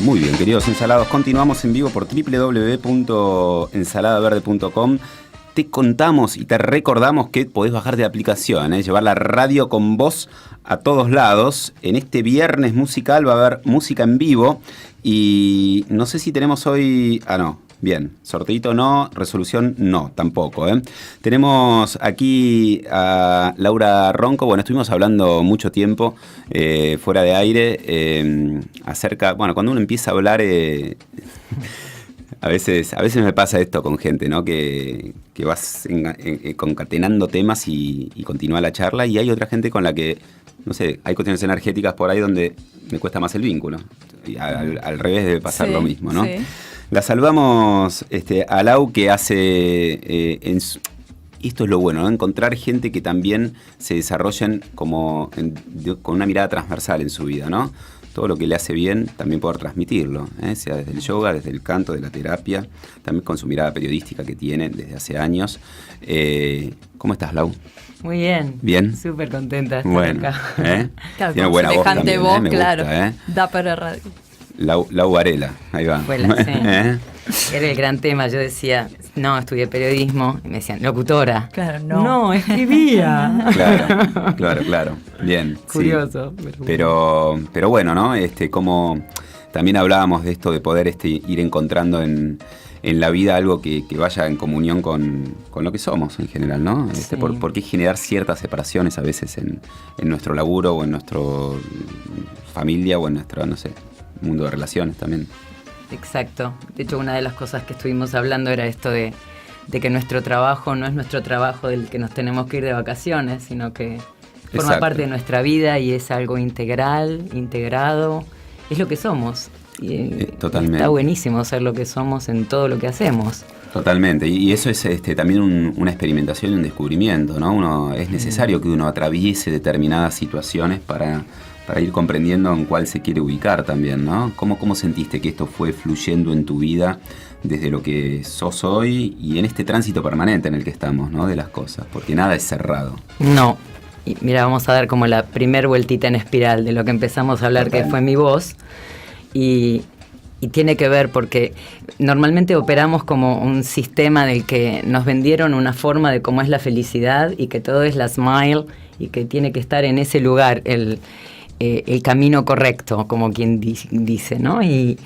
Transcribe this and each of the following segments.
Muy bien, queridos ensalados, continuamos en vivo por www.ensaladaverde.com. Te contamos y te recordamos que podés bajarte la aplicación, llevar la radio con vos a todos lados. En este viernes musical va a haber música en vivo y no sé si tenemos hoy... no. Bien, sorteito no, resolución no, tampoco. Tenemos aquí a Laura Ronco. Bueno, estuvimos hablando mucho tiempo fuera de aire acerca... Bueno, cuando uno empieza a hablar... A veces me pasa esto con gente, ¿no? Que vas concatenando temas y continúa la charla, y hay otra gente con la que, no sé, hay cuestiones energéticas por ahí donde me cuesta más el vínculo. Y al revés debe pasar lo mismo, ¿no? Sí. La saludamos a Lau, que hace... esto es lo bueno, ¿no? Encontrar gente que también se desarrollen con una mirada transversal en su vida, ¿no? Todo lo que le hace bien, también poder transmitirlo, sea desde el yoga, desde el canto, de la terapia, también con su mirada periodística que tiene desde hace años. ¿Cómo estás, Lau? Muy bien. ¿Bien? Súper contenta de estar bueno, acá. Claro, tiene buena voz también, voz, me claro. Gusta, Da para radio. Lau Varela, ahí va. Sí. Era el gran tema. Yo decía, no, estudié periodismo. Y me decían, locutora. Claro, no. No, escribía. Claro. Bien. Curioso. Sí. Pero bueno, ¿no? Como también hablábamos de esto de poder ir encontrando en la vida algo que vaya en comunión con lo que somos en general, ¿no? Sí. ¿Por qué generar ciertas separaciones a veces en nuestro laburo o en nuestra familia o en nuestro, no sé, mundo de relaciones también? Exacto. De hecho, una de las cosas que estuvimos hablando era esto de que nuestro trabajo no es nuestro trabajo del que nos tenemos que ir de vacaciones, sino que forma parte de nuestra vida y es algo integral, integrado, es lo que somos. Y totalmente. Está buenísimo ser lo que somos en todo lo que hacemos. Totalmente, y eso es también una experimentación y un descubrimiento, ¿no? Es necesario que uno atraviese determinadas situaciones para ir comprendiendo en cuál se quiere ubicar también, ¿no? ¿Cómo sentiste que esto fue fluyendo en tu vida desde lo que sos hoy y en este tránsito permanente en el que estamos, ¿no? De las cosas, porque nada es cerrado. No. Y mira, vamos a dar como la primer vueltita en espiral de lo que empezamos a hablar, que fue mi voz. Y tiene que ver porque normalmente operamos como un sistema del que nos vendieron una forma de cómo es la felicidad y que todo es la smile y que tiene que estar en ese lugar el camino correcto, como quien dice, ¿no? Y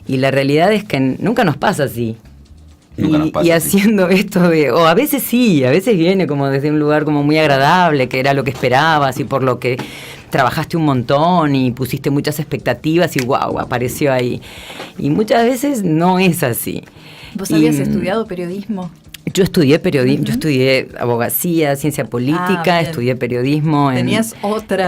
la realidad es que nunca nos pasa así. Y haciendo esto o a veces sí, a veces viene como desde un lugar como muy agradable, que era lo que esperabas y por lo que trabajaste un montón y pusiste muchas expectativas y wow, apareció ahí. Y muchas veces no es así. ¿Vos habías estudiado periodismo? Yo estudié periodismo, yo estudié abogacía, ciencia política, estudié periodismo. Tenías otro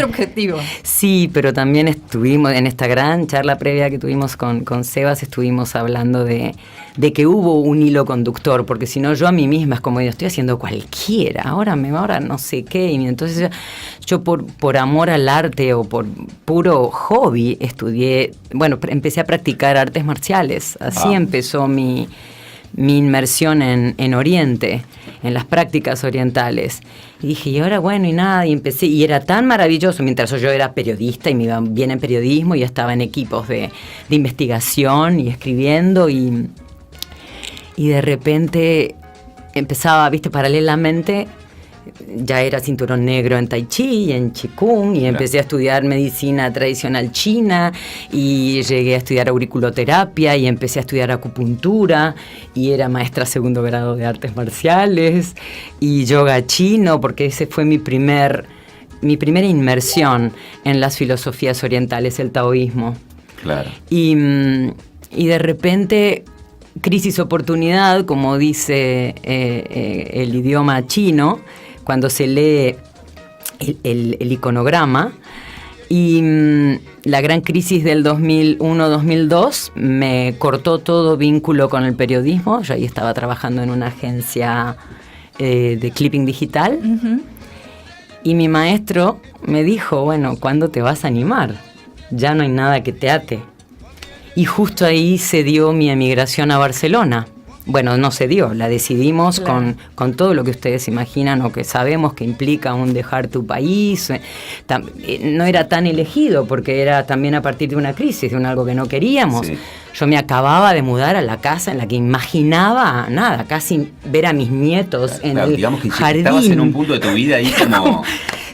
objetivo. Sí, pero también estuvimos en esta gran charla previa que tuvimos con Sebas, estuvimos hablando de que hubo un hilo conductor, porque si no yo a mí misma es como, estoy haciendo cualquiera, ahora no sé qué, y entonces yo por amor al arte o por puro hobby empecé a practicar artes marciales, así empezó mi inmersión en Oriente, en las prácticas orientales. Y dije, y ahora y empecé, y era tan maravilloso, mientras yo era periodista y me iba bien en periodismo, y estaba en equipos de investigación y escribiendo, y de repente empezaba, paralelamente, ya era cinturón negro en Tai Chi y en Qigong, y empecé a estudiar medicina tradicional china, y llegué a estudiar auriculoterapia, y empecé a estudiar acupuntura, y era maestra segundo grado de artes marciales, y yoga chino, porque ese fue mi primera inmersión en las filosofías orientales, el taoísmo. Claro. Y de repente, crisis-oportunidad, como dice el idioma chino, cuando se lee el iconograma, y la gran crisis del 2001-2002 me cortó todo vínculo con el periodismo. Yo ahí estaba trabajando en una agencia de clipping digital, y mi maestro me dijo, ¿cuándo te vas a animar? Ya no hay nada que te ate. Y justo ahí se dio mi emigración a Barcelona. bueno, no se dio, la decidimos con todo lo que ustedes imaginan o que sabemos que implica un dejar tu país. No era tan elegido porque era también a partir de una crisis, de algo que no queríamos. Sí. Yo me acababa de mudar a la casa en la que imaginaba, nada, casi ver a mis nietos en el digamos que jardín. Estabas en un punto de tu vida ahí como...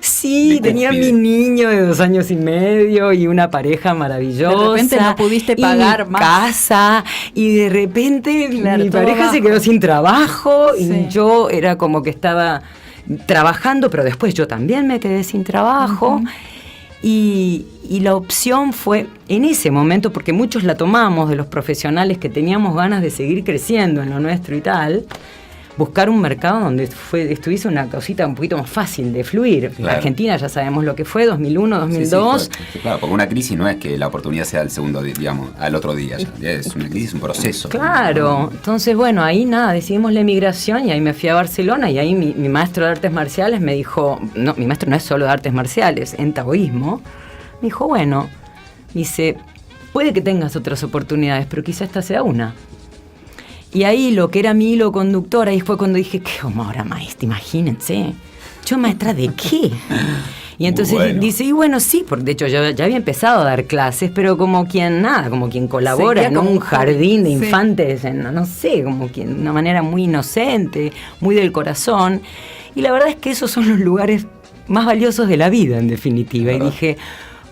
Sí, tenía mi niño de 2 años y medio y una pareja maravillosa. De repente no pudiste pagar más. Casa, y de repente mi pareja se quedó sin trabajo y yo era como que estaba trabajando, pero después yo también me quedé sin trabajo. Y la opción fue en ese momento, porque muchos la tomamos de los profesionales que teníamos ganas de seguir creciendo en lo nuestro y tal, buscar un mercado donde estuviese una cosita un poquito más fácil de fluir. Claro. Argentina ya sabemos lo que fue, 2001, 2002. Sí, claro, porque una crisis no es que la oportunidad sea el segundo, digamos, al otro día. Ya es una crisis, un proceso. Claro, entonces bueno, ahí nada, decidimos la emigración y ahí me fui a Barcelona y ahí mi maestro de artes marciales me dijo, no, mi maestro no es solo de artes marciales, en taoísmo, me dijo, bueno, dice, puede que tengas otras oportunidades, pero quizá esta sea una. Y ahí lo que era mi hilo conductor, ahí fue cuando dije, ¿qué ahora maestra? Imagínense, ¿yo maestra de qué? Y entonces dice, y bueno, sí, porque de hecho yo ya había empezado a dar clases, pero como quien colabora en un jardín de infantes, no sé, como quien, de una manera muy inocente, muy del corazón. Y la verdad es que esos son los lugares más valiosos de la vida, en definitiva. Y dije,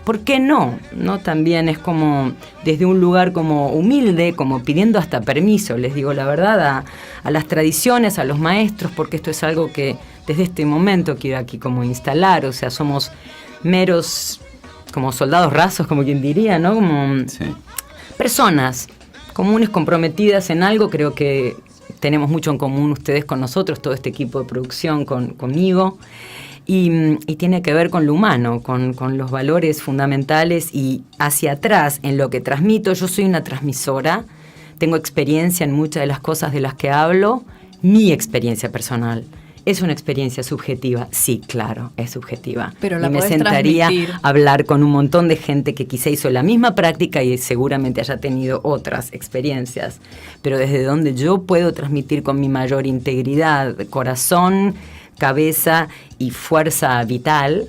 ¿por qué no? ¿No? También es como desde un lugar como humilde, como pidiendo hasta permiso, les digo la verdad, a las tradiciones, a los maestros, porque esto es algo que desde este momento quiero aquí como instalar, o sea, somos meros como soldados rasos, como quien diría, ¿no? Como personas comunes comprometidas en algo. Creo que tenemos mucho en común ustedes con nosotros, todo este equipo de producción conmigo. Y tiene que ver con lo humano, con los valores fundamentales y hacia atrás en lo que transmito. Yo soy una transmisora, tengo experiencia en muchas de las cosas de las que hablo. Mi experiencia personal es una experiencia subjetiva, sí, claro, es subjetiva. Pero la y me sentaría a hablar con un montón de gente que quizá hizo la misma práctica y seguramente haya tenido otras experiencias. Pero desde donde yo puedo transmitir con mi mayor integridad, corazón, cabeza y fuerza vital,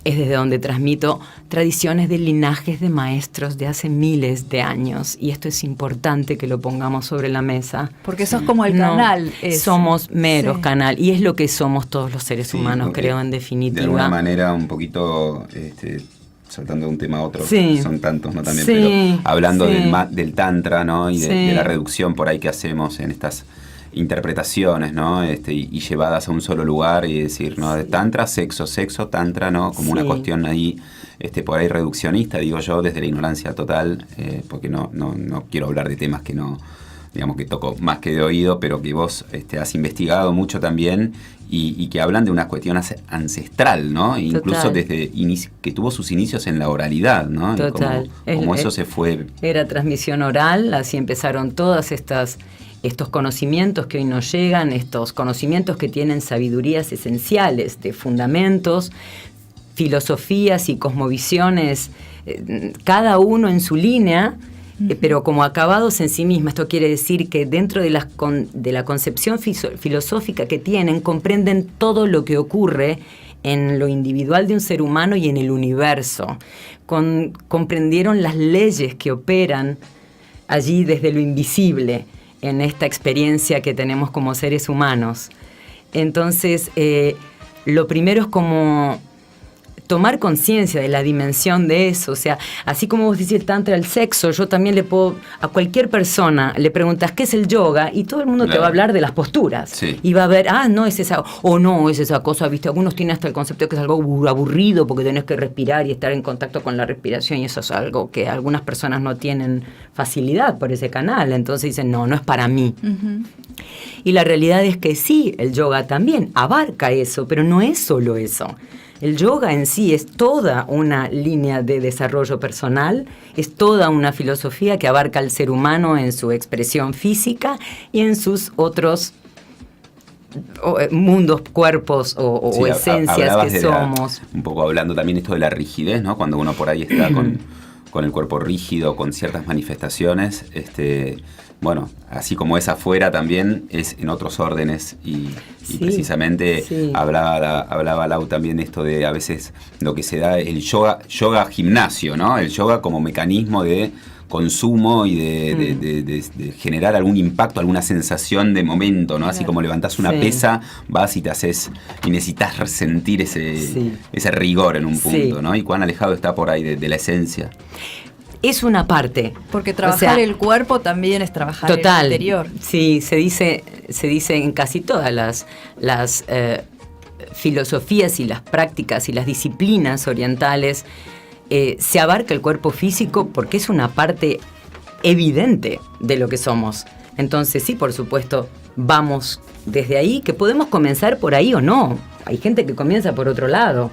es desde donde transmito tradiciones de linajes de maestros de hace miles de años, y esto es importante que lo pongamos sobre la mesa. Porque sos como el canal. Somos meros canal, y es lo que somos todos los seres humanos, creo, en definitiva. De alguna manera, un poquito... saltando de un tema a otro, son tantos, ¿no? También, pero hablando del tantra, ¿no? Y de la reducción por ahí que hacemos en estas interpretaciones, ¿no? Y llevadas a un solo lugar y decir, ¿no? De tantra, sexo, tantra, ¿no? Como una cuestión ahí, por ahí reduccionista, digo yo, desde la ignorancia total, porque no quiero hablar de temas que no, digamos, que toco más que de oído, pero que vos has investigado mucho también y que hablan de una cuestión ancestral, ¿no? Total. Incluso desde que tuvo sus inicios en la oralidad, ¿no? Total. Como eso se fue... Era transmisión oral, así empezaron todas estos conocimientos que hoy nos llegan, estos conocimientos que tienen sabidurías esenciales de fundamentos, filosofías y cosmovisiones, cada uno en su línea, pero como acabados en sí misma. Esto quiere decir que dentro de la concepción filosófica que tienen, comprenden todo lo que ocurre en lo individual de un ser humano y en el universo. Comprendieron las leyes que operan allí desde lo invisible, en esta experiencia que tenemos como seres humanos. Entonces, lo primero es como tomar conciencia de la dimensión de eso. O sea, así como vos decís el tantra, el sexo, yo también le puedo, a cualquier persona le preguntas qué es el yoga y todo el mundo te va a hablar de las posturas. Sí. Y va a ver, no es esa, o no es esa cosa, ¿viste? Algunos tienen hasta el concepto de que es algo aburrido porque tenés que respirar y estar en contacto con la respiración, y eso es algo que algunas personas no tienen facilidad por ese canal. Entonces dicen, no es para mí. Uh-huh. Y la realidad es que sí, el yoga también abarca eso, pero no es solo eso. El yoga en sí es toda una línea de desarrollo personal, es toda una filosofía que abarca al ser humano en su expresión física y en sus otros mundos, cuerpos o esencias que somos. Un poco hablando también esto de la rigidez, ¿no? Cuando uno por ahí está con el cuerpo rígido, con ciertas manifestaciones. Bueno, así como es afuera también es en otros órdenes y precisamente hablaba Lau también esto de a veces lo que se da el yoga gimnasio, ¿no? El yoga como mecanismo de consumo y de generar algún impacto, alguna sensación de momento, ¿no? Así como levantás una pesa, vas y te haces, y necesitas sentir ese rigor en un punto, ¿no? Y cuán alejado está por ahí de la esencia. Es una parte. Porque trabajar el cuerpo también es trabajar el interior. Sí, se dice en casi todas las filosofías y las prácticas y las disciplinas orientales, se abarca el cuerpo físico porque es una parte evidente de lo que somos. Entonces sí, por supuesto, vamos desde ahí, que podemos comenzar por ahí o no. Hay gente que comienza por otro lado,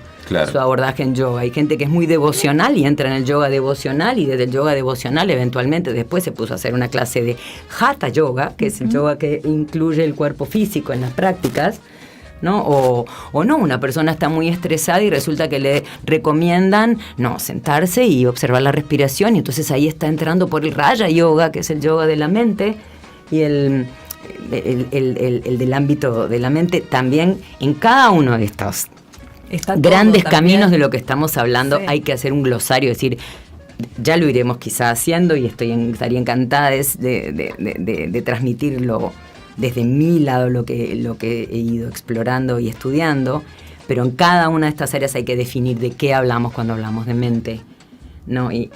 su abordaje en yoga. Hay gente que es muy devocional y entra en el yoga devocional, y desde el yoga devocional eventualmente después se puso a hacer una clase de Hatha Yoga, que es el yoga que incluye el cuerpo físico en las prácticas, ¿no? O no, una persona está muy estresada y resulta que le recomiendan sentarse y observar la respiración, y entonces ahí está entrando por el Raja Yoga, que es el yoga de la mente, y el del ámbito de la mente. También en cada uno de estos grandes caminos de lo que estamos hablando hay que hacer un glosario, es decir, ya lo iremos quizá haciendo, y estaría encantada de transmitirlo desde mi lado, lo que he ido explorando y estudiando, pero en cada una de estas áreas hay que definir de qué hablamos cuando hablamos de mente, ¿no? Y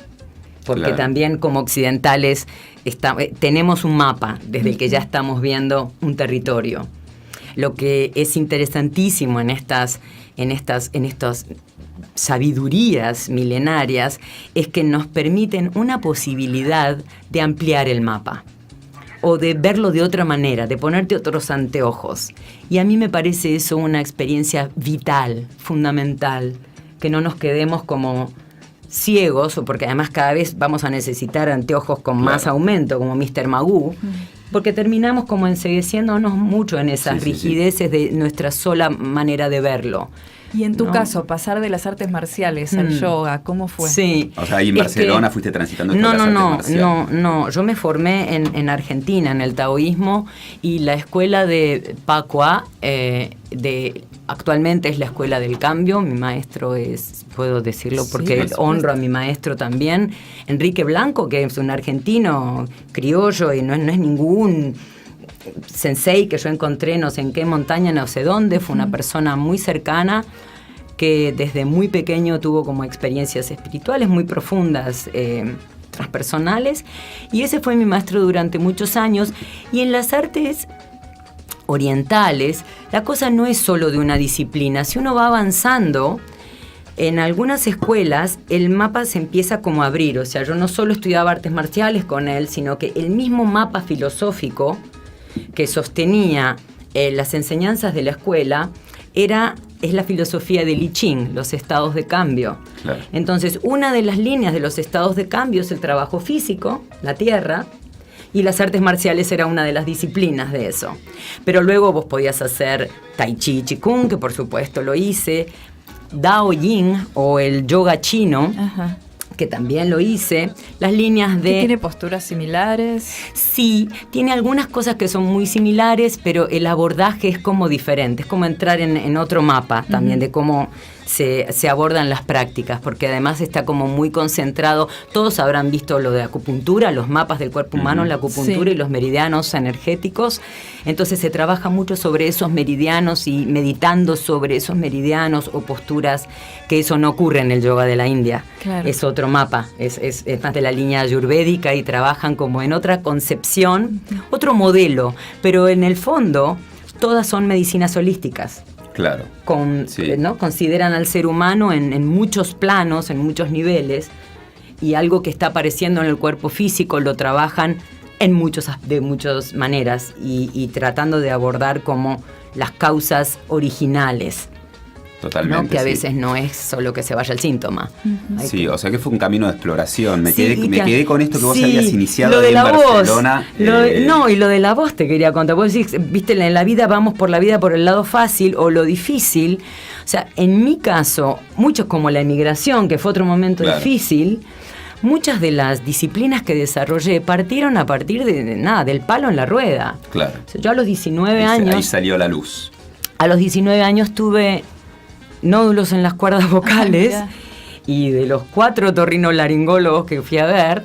porque también como occidentales tenemos un mapa desde el que ya estamos viendo un territorio. Lo que es interesantísimo en estas sabidurías milenarias es que nos permiten una posibilidad de ampliar el mapa, o de verlo de otra manera, de ponerte otros anteojos. Y a mí me parece eso una experiencia vital, fundamental, que no nos quedemos como ciegos, porque además cada vez vamos a necesitar anteojos con más aumento, como Mr. Magoo, porque terminamos como encegueciéndonos mucho en esas rigideces de nuestra sola manera de verlo. Y en tu caso, pasar de las artes marciales al yoga, ¿cómo fue? Sí. O sea, ahí en Barcelona fuiste transitando las artes marciales. No. Yo me formé en Argentina, en el taoísmo, y la escuela de Pacua, actualmente es la escuela del cambio. Mi maestro puedo decirlo porque honro a mi maestro también, Enrique Blanco, que es un argentino criollo y no es ningún sensei que yo encontré no sé en qué montaña, no sé dónde. Fue una persona muy cercana que desde muy pequeño tuvo como experiencias espirituales muy profundas, transpersonales, y ese fue mi maestro durante muchos años. Y en las artes orientales la cosa no es solo de una disciplina. Si uno va avanzando en algunas escuelas, el mapa se empieza como a abrir. O sea, yo no solo estudiaba artes marciales con él, sino que el mismo mapa filosófico que sostenía las enseñanzas de la escuela es la filosofía del I Ching, los estados de cambio. Claro. Entonces, una de las líneas de los estados de cambio es el trabajo físico, la tierra, y las artes marciales era una de las disciplinas de eso. Pero luego vos podías hacer Tai Chi, Chi Kung, que por supuesto lo hice, Dao Yin o el yoga chino, que también lo hice, las líneas de... ¿Tiene posturas similares? Sí, tiene algunas cosas que son muy similares, pero el abordaje es como diferente, es como entrar en otro mapa también de cómo se abordan las prácticas, porque además está como muy concentrado. Todos habrán visto lo de acupuntura, los mapas del cuerpo humano, la acupuntura y los meridianos energéticos. Entonces se trabaja mucho sobre esos meridianos y meditando sobre esos meridianos o posturas, que eso no ocurre en el yoga de la India. Claro. Es otro mapa, es más de la línea ayurvédica, y trabajan como en otra concepción, otro modelo, pero en el fondo todas son medicinas holísticas. Claro. ¿No? Consideran al ser humano en muchos planos, en muchos niveles, y algo que está apareciendo en el cuerpo físico lo trabajan de muchas maneras, y tratando de abordar como las causas originales. Totalmente, ¿no? Que a veces no es solo que se vaya el síntoma. Sí, o sea que fue un camino de exploración. Me quedé con esto que vos habías iniciado ahí en Barcelona. Y lo de la voz te quería contar. Vos decís, viste, en la vida vamos por la vida por el lado fácil o lo difícil. O sea, en mi caso, muchos como la emigración, que fue otro momento difícil, muchas de las disciplinas que desarrollé partieron a partir de nada, del palo en la rueda. Claro. O sea, yo a los 19 años... Ahí salió la luz. A los 19 años tuve nódulos en las cuerdas vocales y de los 4 otorrinolaringólogos que fui a ver,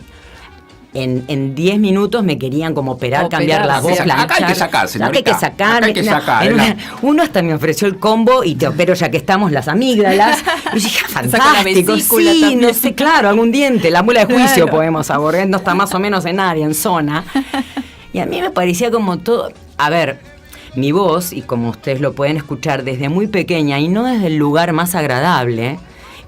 en 10 minutos me querían como operar, cambiar la voz, planchar. Acá hay que sacar, señorita. Acá hay que sacar. Acá hay que sacar. Uno hasta me ofreció el combo y te opero ya que estamos las amígdalas. Y yo dije, fantástico, sí, también. No sé, claro, algún diente, la mula de juicio podemos abordar, no está más o menos en área, en zona. Y a mí me parecía como todo, a ver, mi voz, y como ustedes lo pueden escuchar desde muy pequeña y no desde el lugar más agradable,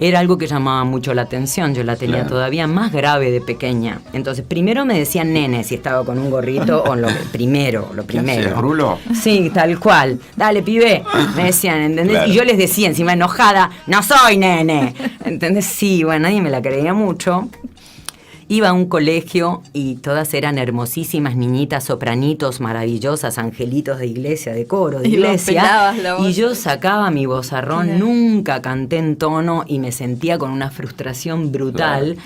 era algo que llamaba mucho la atención. Yo la tenía todavía más grave de pequeña. Entonces, primero me decían nene si estaba con un gorrito o lo primero. ¿Qué haces, Rulo? Sí, tal cual. Dale, pibe. Me decían, ¿entendés? Claro. Y yo les decía encima enojada, no soy nene. ¿Entendés? Sí, bueno, nadie me la creía mucho. Iba a un colegio y todas eran hermosísimas niñitas, sopranitos, maravillosas, angelitos de iglesia, de coro, de iglesia. Y yo sacaba mi vozarrón, nunca canté en tono y me sentía con una frustración brutal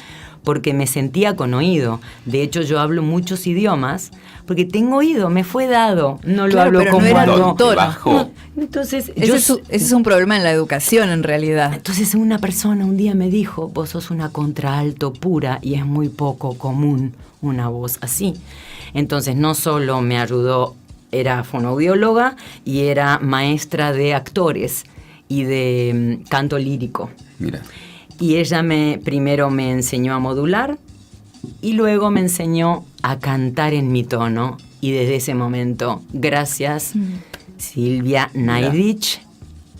porque me sentía con oído. De hecho, yo hablo muchos idiomas porque tengo oído, me fue dado. No lo hablo como algo. Bajo. Entonces, ese es un problema en la educación, en realidad. Entonces, una persona un día me dijo, vos sos una contralto pura y es muy poco común una voz así. Entonces, no solo me ayudó, era fonoaudióloga y era maestra de actores y de canto lírico. Mira. Y ella primero me enseñó a modular y luego me enseñó a cantar en mi tono. Y desde ese momento, gracias Silvia Naidich,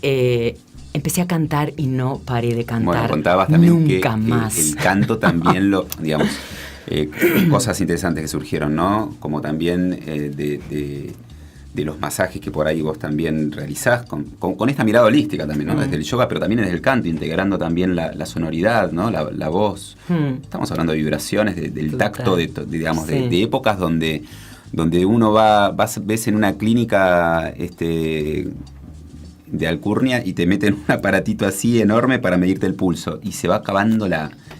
empecé a cantar y no paré de cantar. Bueno, contabas también nunca más. Que el canto también digamos, cosas interesantes que surgieron, ¿no? Como también de los masajes que por ahí vos también realizás, con esta mirada holística también, ¿no? Desde el yoga, pero también desde el canto, integrando también la sonoridad, ¿no? La voz. Estamos hablando de vibraciones, del tacto, digamos, de épocas donde uno ves en una clínica de alcurnia y te meten un aparatito así enorme para medirte el pulso y se va acabando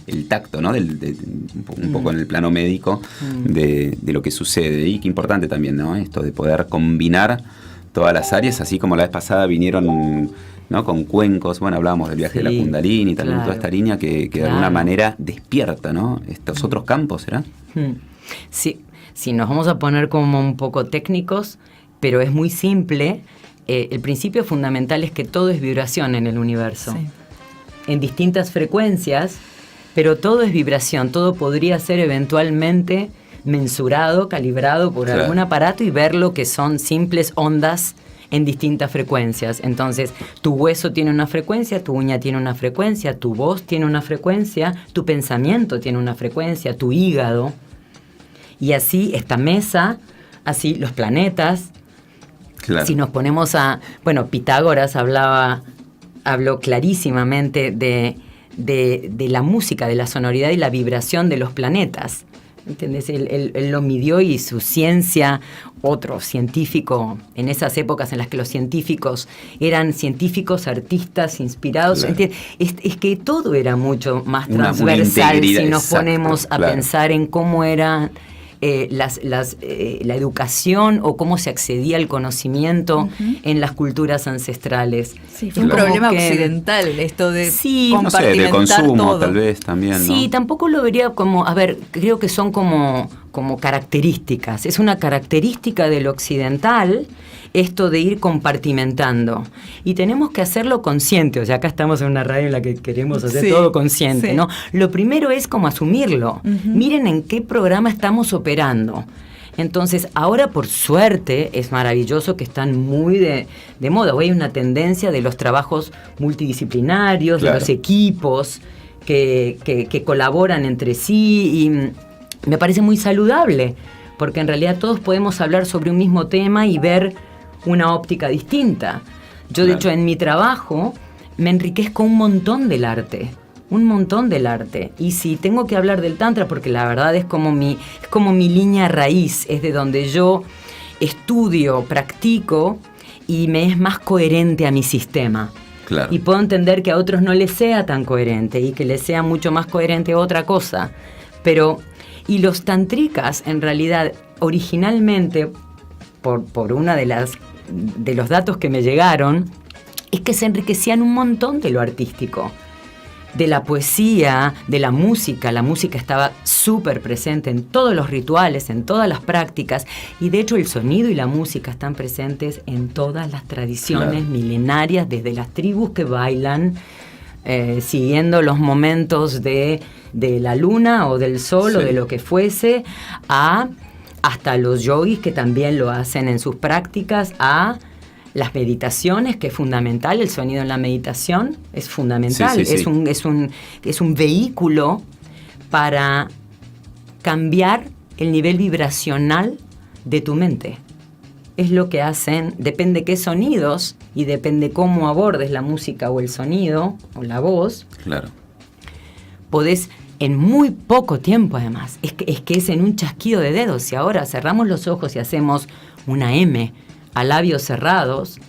el tacto, ¿no? Un poco en el plano médico de lo que sucede. Y qué importante también, ¿no? Esto de poder combinar todas las áreas, así como la vez pasada vinieron, ¿no? Con cuencos. Bueno, hablábamos del viaje de la Kundalini, también toda esta línea que de alguna manera despierta, ¿no? Estos otros campos, ¿será? Sí, nos vamos a poner como un poco técnicos, pero es muy simple. El principio fundamental es que todo es vibración en el universo. Sí. En distintas frecuencias, pero todo es vibración. Todo podría ser eventualmente mensurado, calibrado por algún aparato y ver lo que son simples ondas en distintas frecuencias. Entonces, tu hueso tiene una frecuencia, tu uña tiene una frecuencia, tu voz tiene una frecuencia, tu pensamiento tiene una frecuencia, tu hígado. Y así esta mesa, así los planetas. Claro. Si nos ponemos Pitágoras habló clarísimamente de la música, de la sonoridad y la vibración de los planetas. ¿Entendés? Él lo midió y su ciencia, otro científico, en esas épocas en las que los científicos eran científicos, artistas, inspirados. Claro. Es que todo era mucho más transversal si nos ponemos a pensar en cómo era la educación o cómo se accedía al conocimiento en las culturas ancestrales. Sí, fue un problema occidental esto de compartimentar de consumo todo. Tal vez también, ¿no? Sí, tampoco lo vería como, creo que son como características. Es una característica del occidental esto de ir compartimentando. Y tenemos que hacerlo consciente. O sea, acá estamos en una radio en la que queremos hacer todo consciente, ¿no? Lo primero es como asumirlo. Miren en qué programa estamos operando. Entonces, ahora por suerte es maravilloso que están muy de moda. Hoy hay una tendencia de los trabajos multidisciplinarios, de los equipos que colaboran entre sí, y me parece muy saludable, porque en realidad todos podemos hablar sobre un mismo tema y ver una óptica distinta. Yo, de hecho, en mi trabajo me enriquezco un montón del arte. Y si tengo que hablar del Tantra, porque la verdad es como mi línea raíz, es de donde yo estudio, practico y me es más coherente a mi sistema. Claro. Y puedo entender que a otros no les sea tan coherente y que les sea mucho más coherente otra cosa. Pero, y los tantrikas, en realidad, originalmente, por una de los datos que me llegaron, es que se enriquecían un montón de lo artístico. De la poesía, de la música. La música estaba súper presente en todos los rituales, en todas las prácticas, y de hecho el sonido y la música están presentes en todas las tradiciones milenarias, desde las tribus que bailan, siguiendo los momentos de la luna o del sol o de lo que fuese, hasta los yogis que también lo hacen en sus prácticas, a las meditaciones, que es fundamental, el sonido en la meditación es fundamental, es un vehículo para cambiar el nivel vibracional de tu mente. Es lo que hacen, depende qué sonidos y depende cómo abordes la música o el sonido o la voz. Claro. Podés en muy poco tiempo, además, es que es en un chasquido de dedos. Si ahora cerramos los ojos y hacemos una M a labios cerrados,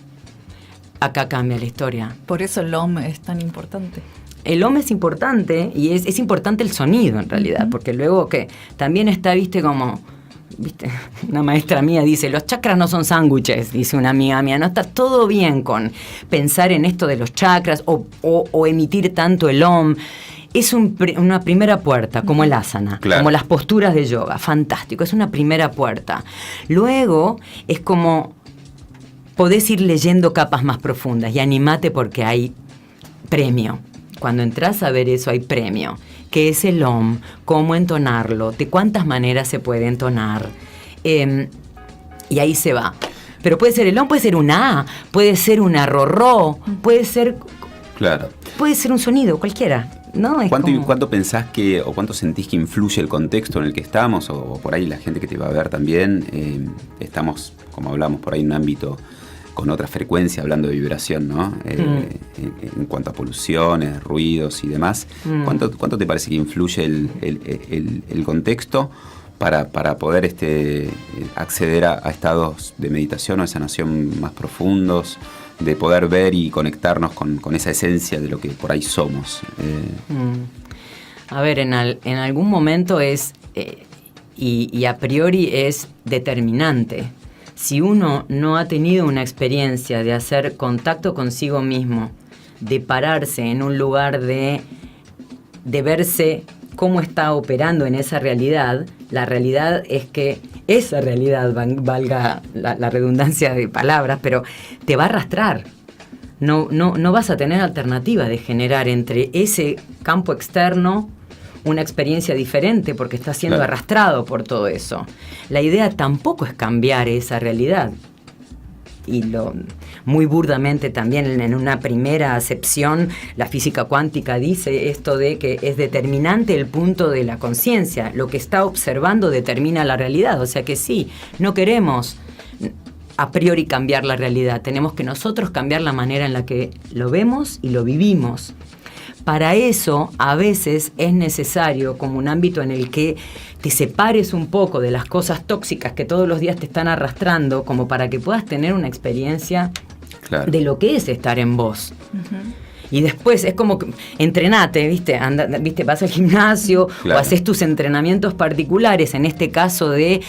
acá cambia la historia. Por eso el OM es tan importante. El OM es importante y es importante el sonido en realidad, porque luego que también está, viste, una maestra mía dice, los chakras no son sándwiches, dice una amiga mía, no está todo bien con pensar en esto de los chakras o emitir tanto el OM. Es una primera puerta, como el asana, como las posturas de yoga, fantástico, es una primera puerta. Luego es como podés ir leyendo capas más profundas y animate porque hay premio. Cuando entras a ver eso hay premio. ¿Qué es el OM? ¿Cómo entonarlo? ¿De cuántas maneras se puede entonar? Y ahí se va. Pero puede ser el OM, puede ser una A, puede ser una rorró, puede ser... Claro. Puede ser un sonido, cualquiera. ¿No? ¿Cuánto pensás que, o cuánto sentís que influye el contexto en el que estamos, o por ahí la gente que te va a ver también? Estamos, como hablamos, por ahí en un ámbito con otra frecuencia, hablando de vibración, ¿no? En cuanto a poluciones, ruidos y demás. ¿Cuánto te parece que influye el contexto para poder acceder a estados de meditación o de sanación más profundos, de poder ver y conectarnos con esa esencia de lo que por ahí somos? A ver, en algún momento es, y a priori es determinante. Si uno no ha tenido una experiencia de hacer contacto consigo mismo, de pararse en un lugar de verse cómo está operando en esa realidad, la realidad es que esa realidad, valga la redundancia de palabras, pero te va a arrastrar. No vas a tener alternativa de generar entre ese campo externo una experiencia diferente porque está siendo arrastrado por todo eso. La idea tampoco es cambiar esa realidad. Y muy burdamente también en una primera acepción, la física cuántica dice esto de que es determinante el punto de la conciencia. Lo que está observando determina la realidad. O sea que sí, no queremos a priori cambiar la realidad. Tenemos que nosotros cambiar la manera en la que lo vemos y lo vivimos. Para eso, a veces es necesario como un ámbito en el que te separes un poco de las cosas tóxicas que todos los días te están arrastrando, como para que puedas tener una experiencia de lo que es estar en vos. Y después es como que entrenate, ¿viste? Vas al gimnasio o haces tus entrenamientos particulares, en este caso de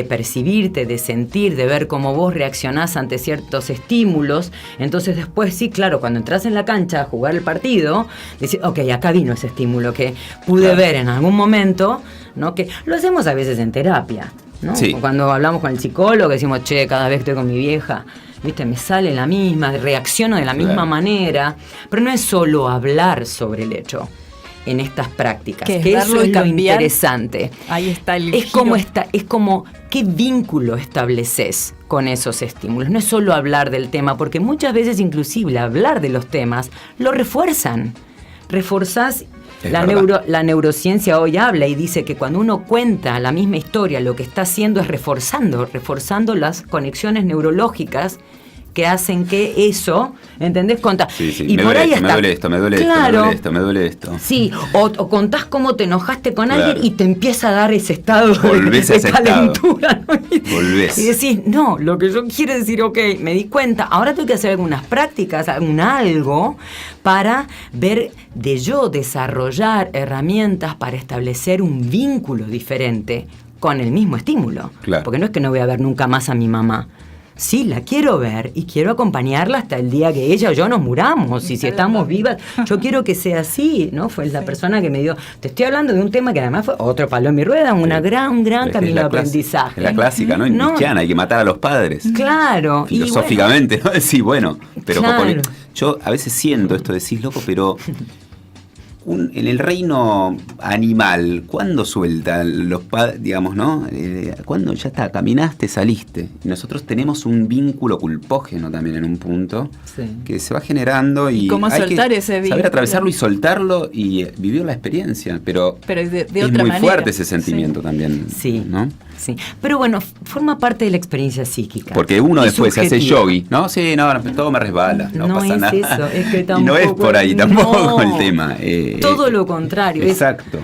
percibirte, de sentir, de ver cómo vos reaccionás ante ciertos estímulos. Entonces después, sí, claro, cuando entras en la cancha a jugar el partido, decís, ok, acá vino ese estímulo que pude ver en algún momento, ¿no? Que lo hacemos a veces en terapia, ¿no? Sí. Cuando hablamos con el psicólogo, decimos, che, cada vez que estoy con mi vieja, ¿viste? Me sale la misma, reacciono de la misma manera, pero no es solo hablar sobre el hecho en estas prácticas, que eso es lo interesante. Ahí está el es como qué vínculo estableces con esos estímulos. No es solo hablar del tema, porque muchas veces inclusive hablar de los temas lo refuerzan. Reforzás. La neurociencia hoy habla y dice que cuando uno cuenta la misma historia, lo que está haciendo es reforzando las conexiones neurológicas que hacen que eso, ¿entendés? Sí, y me por duele ahí esto, me hasta, duele esto, me duele claro, esto, me duele esto. Sí, o contás cómo te enojaste con Claro. alguien y te empieza a dar ese estado Volvés a de ese calentura, ¿no? Volvés. Y decís, no, lo que yo quiero decir, ok, me di cuenta, ahora tengo que hacer algunas prácticas, algo para ver de yo desarrollar herramientas para establecer un vínculo diferente con el mismo estímulo. Claro. Porque no es que no voy a ver nunca más a mi mamá. Sí, la quiero ver y quiero acompañarla hasta el día que ella o yo nos muramos. Y si estamos vivas, yo quiero que sea así, ¿no? Fue la persona que me dio... Te estoy hablando de un tema que además fue otro palo en mi rueda, un gran camino de aprendizaje. Es la clásica, ¿no? Nietzscheana, hay que matar a los padres. Claro. Filosóficamente, ¿no? Sí, bueno, pero claro. yo a veces siento esto, decís, loco, pero... en el reino animal, ¿cuándo sueltan los padres, digamos, no? ¿Cuándo ya está, caminaste, saliste? Y nosotros tenemos un vínculo culpógeno también en un punto, que se va generando y ¿cómo hay soltar que ese vínculo? saber atravesarlo y soltarlo y vivir la experiencia, pero de es otra muy manera. fuerte ese sentimiento también, sí, ¿no? Sí, pero bueno, forma parte de la experiencia psíquica. Porque uno después subjetiva. se hace yogi, ¿no? Sí, no, todo me resbala, no pasa es nada. eso, es que tampoco, y no es por ahí tampoco no, el tema. todo lo contrario. Exacto.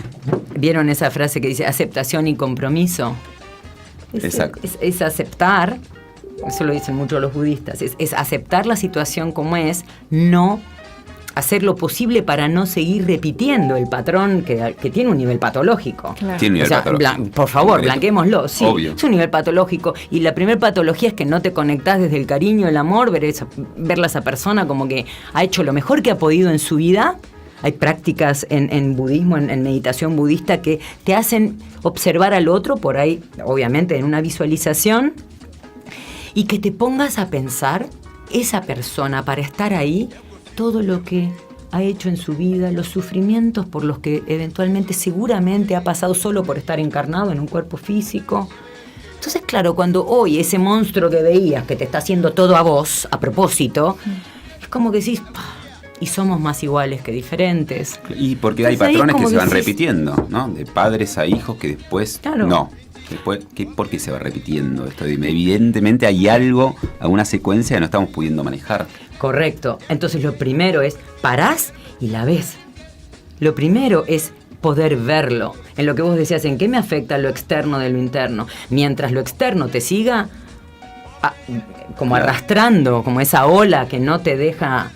¿Vieron esa frase que dice aceptación y compromiso? Exacto. Es aceptar, eso lo dicen mucho los budistas, es aceptar la situación como es, no hacer lo posible para no seguir repitiendo el patrón que tiene un nivel patológico. Claro. Tiene un nivel patológico. Por favor, blanquémoslo. Sí, obvio. Es un nivel patológico. Y la primera patología es que no te conectás desde el cariño, el amor, verla a esa persona como que ha hecho lo mejor que ha podido en su vida. Hay prácticas en budismo, en meditación budista, que te hacen observar al otro, por ahí, obviamente, en una visualización, y que te pongas a pensar esa persona para estar ahí, todo lo que ha hecho en su vida, los sufrimientos por los que eventualmente, seguramente ha pasado solo por estar encarnado en un cuerpo físico. Entonces, claro, cuando hoy ese monstruo que veías, que te está haciendo todo a vos, a propósito, es como que decís, y somos más iguales que diferentes. Y porque hay Entonces, patrones que se van decís, repitiendo, ¿no? De padres a hijos que después... Claro. No. Después, ¿por qué se va repitiendo esto? Evidentemente hay algo, alguna secuencia que no estamos pudiendo manejar. Correcto. Entonces lo primero es, parás y la ves. Lo primero es poder verlo. En lo que vos decías, ¿en qué me afecta lo externo de lo interno? Mientras lo externo te siga como arrastrando, como esa ola que no te deja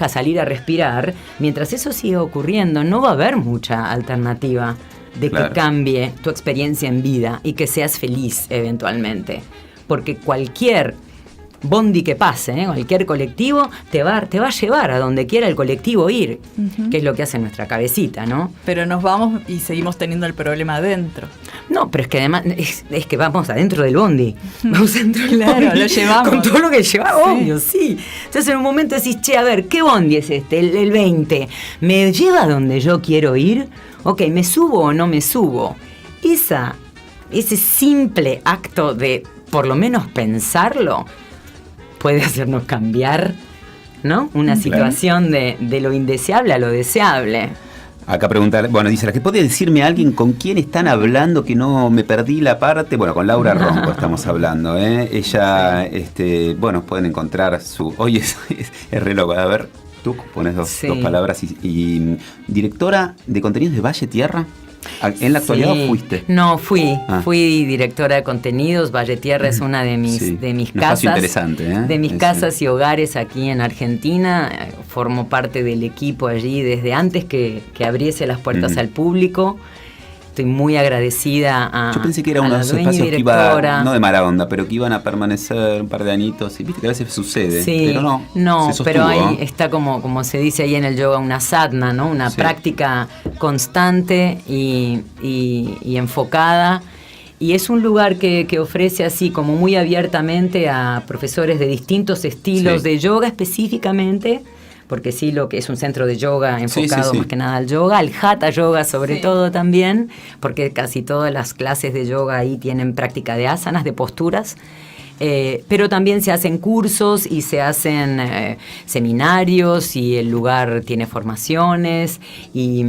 salir a respirar, mientras eso sigue ocurriendo, no va a haber mucha alternativa de que cambie tu experiencia en vida y que seas feliz eventualmente. Porque cualquier bondi que pase, cualquier colectivo, te va a llevar a donde quiera el colectivo ir, que es lo que hace nuestra cabecita, ¿no? Pero nos vamos y seguimos teniendo el problema adentro. No, pero es que además es que vamos adentro del bondi. Vamos adentro del bondi. Lo llevamos. Con todo lo que llevamos, obvio, sí. Entonces en un momento decís, che, a ver, ¿qué bondi es este? El 20. ¿Me lleva a donde yo quiero ir? Ok, ¿me subo o no me subo? Ese simple acto de por lo menos pensarlo puede hacernos cambiar, ¿no? Una situación de lo indeseable a lo deseable. Acá preguntar, bueno, dice, ¿la que puede decirme a alguien con quién están hablando que no me perdí la parte? Bueno, con Laura Ronco estamos hablando, ¿eh? Ella, bueno, pueden encontrar su... Oye, es re loco, a ver, tú pones dos palabras y directora de contenidos de Valle Tierra. ¿En la actualidad o fuiste? No, fui directora de contenidos. Valle Tierra es una de mis casas. Interesante, ¿eh? De mis casas y hogares aquí en Argentina. Formo parte del equipo allí desde antes que abriese las puertas al público. Estoy muy agradecida a Yo pensé que era unos espacios que iban, no de mala onda, pero que iban a permanecer un par de añitos. Y viste que a veces sucede, pero no. No, se sostuvo, pero ahí está como se dice ahí en el yoga, una sadhana, ¿no? Una práctica constante y enfocada. Y es un lugar que ofrece así como muy abiertamente a profesores de distintos estilos de yoga específicamente, porque sí, lo que es un centro de yoga enfocado más que nada al yoga, al hatha yoga sobre todo también, porque casi todas las clases de yoga ahí tienen práctica de asanas, de posturas. Pero también se hacen cursos y se hacen seminarios y el lugar tiene formaciones y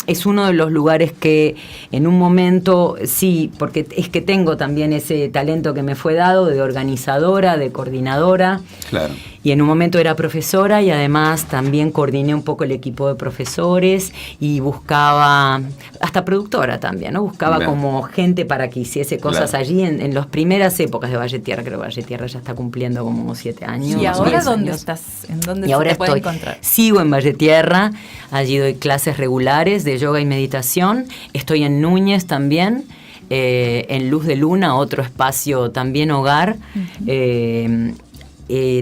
es uno de los lugares que en un momento, sí, porque es que tengo también ese talento que me fue dado de organizadora, de coordinadora. Claro. Y en un momento era profesora y además también coordiné un poco el equipo de profesores y buscaba, hasta productora también, ¿no? Buscaba como gente para que hiciese cosas allí en las primeras épocas de Valle Tierra. Creo que Valle Tierra ya está cumpliendo como 7 años. ¿Y ahora dónde años. estás? ¿En dónde Y ahora se te puede encontrar? Sigo en Valle Tierra, allí doy clases regulares de yoga y meditación. Estoy en Núñez también. En Luz de Luna, otro espacio también hogar.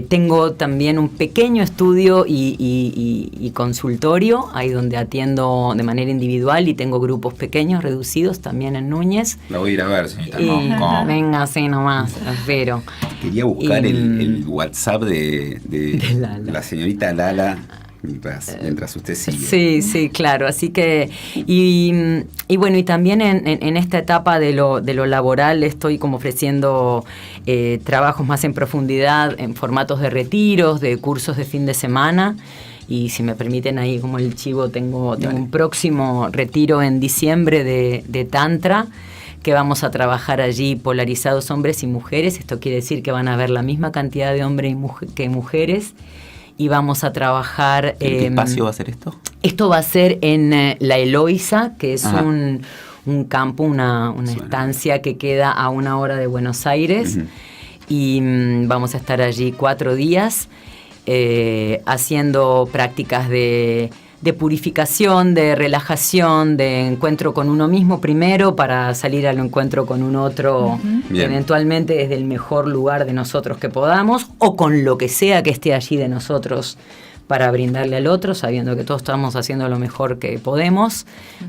Tengo también un pequeño estudio y consultorio, ahí donde atiendo de manera individual y tengo grupos pequeños, reducidos, también en Núñez. La voy a ir a ver, señorita Ronco. Venga, sí, nomás, espero. Quería buscar el WhatsApp de la señorita Lala mientras usted sigue. Sí, claro. Así que, y bueno, y también en esta etapa de lo laboral estoy como ofreciendo trabajos más en profundidad, en formatos de retiros, de cursos de fin de semana. Y si me permiten ahí como el chivo, tengo un próximo retiro en diciembre de Tantra, que vamos a trabajar allí polarizados hombres y mujeres. Esto quiere decir que van a haber la misma cantidad de hombres que mujeres. Y vamos a trabajar... ¿En qué espacio va a ser esto? Esto va a ser en La Eloísa, que es un campo, una estancia que queda a 1 hora de Buenos Aires. Uh-huh. Y vamos a estar allí 4 días haciendo prácticas de purificación, de relajación, de encuentro con uno mismo primero para salir al encuentro con un otro, eventualmente desde el mejor lugar de nosotros que podamos o con lo que sea que esté allí de nosotros para brindarle al otro, sabiendo que todos estamos haciendo lo mejor que podemos.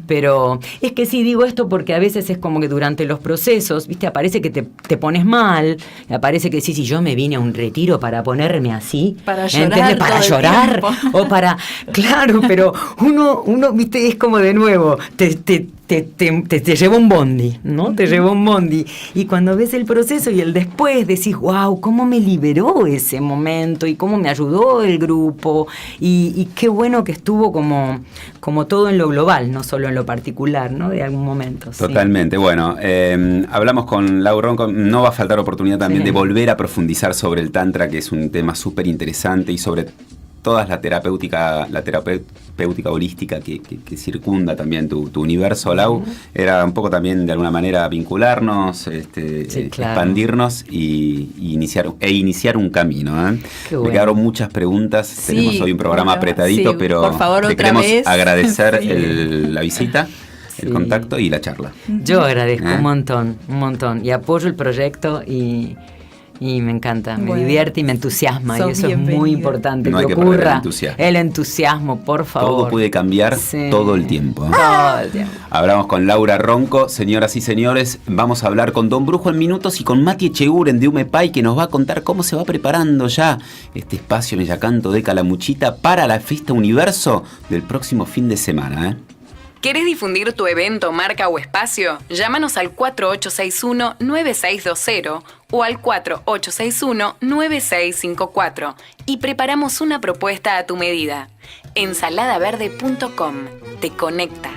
Pero es que sí digo esto porque a veces es como que durante los procesos, ¿viste? Aparece que te pones mal, aparece que sí, yo me vine a un retiro para ponerme así, para llorar, para llorar o para... Claro, pero uno, ¿viste? Es como de nuevo, te lleva un bondi, ¿no? Te lleva un bondi. Y cuando ves el proceso y el después, decís, wow, cómo me liberó ese momento y cómo me ayudó el grupo. Y qué bueno que estuvo como todo en lo global, no solo en lo particular, ¿no? De algún momento. Totalmente. Sí. Bueno, hablamos con Lau Ronco. No va a faltar oportunidad también de volver a profundizar sobre el Tantra, que es un tema súper interesante, y sobre toda la terapéutica holística que circunda también tu universo, Lau. Era un poco también de alguna manera vincularnos, expandirnos y iniciar un camino. Me quedaron muchas preguntas. Sí, tenemos hoy un programa apretadito, pero por favor, te queremos agradecer la visita. El contacto y la charla. Yo agradezco un montón y apoyo el proyecto y me encanta, me divierte y me entusiasma, y eso es muy importante, no que ocurra el entusiasmo, por favor. Todo puede cambiar todo el tiempo. Todo el tiempo. Hablamos con Laura Ronco. Señoras y señores, vamos a hablar con Don Brujo en minutos y con Mati Echeguren de Umepay, que nos va a contar cómo se va preparando ya este espacio en Yacanto de Calamuchita para la Fiesta Universo del próximo fin de semana. ¿Querés difundir tu evento, marca o espacio? Llámanos al 4861-9620 o al 4861-9654 y preparamos una propuesta a tu medida. Ensaladaverde.com te conecta.